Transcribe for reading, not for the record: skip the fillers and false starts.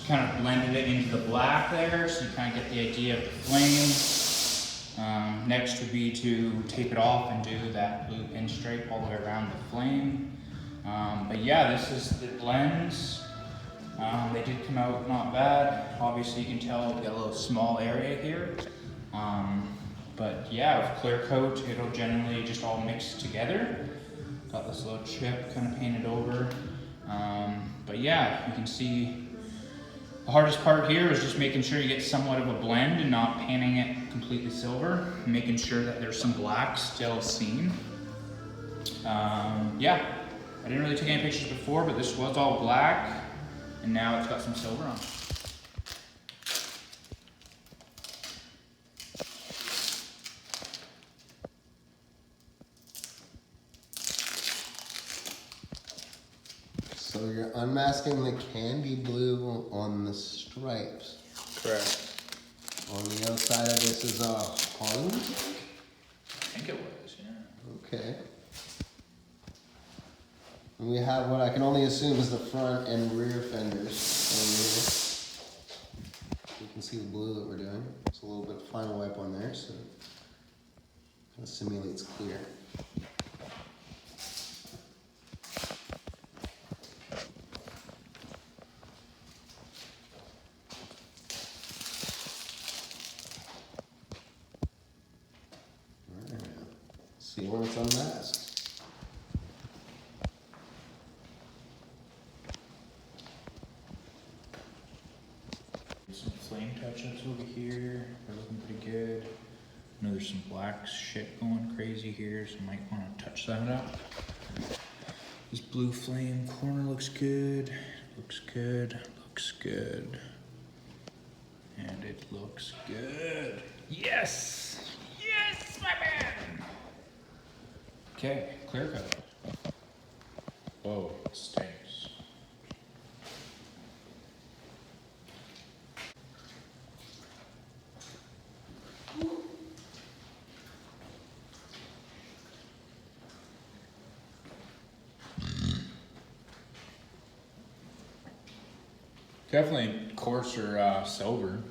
kind of blended it into the black there, so you kind of get the idea of the flame. Next would be to tape it off and do that blue pinstripe all the way around the flame. But yeah, this is the blends. They did come out not bad. Obviously you can tell we got a little small area here. But yeah, with clear coat, it'll generally just all mix together. Got this little chip kind of painted over. But yeah, you can see the hardest part here is just making sure you get somewhat of a blend and not painting it completely silver. Making sure that there's some black still seen. Yeah, I didn't really take any pictures before, but this was all black, and now it's got some silver on it. So you're unmasking the candy blue on the stripes. Correct. On the outside of this is a Hollywood? I think it was, yeah. Okay. And we have what I can only assume is the front and rear fenders over here. You can see the blue that we're doing. It's a little bit of final wipe on there, so it kind of simulates clear. See when it's unmasked. Some flame touch-ups over here. They're looking pretty good. I know there's some black shit going crazy here, so I might want to touch that up. This blue flame corner looks good. Looks good. Looks good. And it looks good. Yes! Yes, my man! Okay, clear coat. Whoa, it stinks. Definitely coarser silver.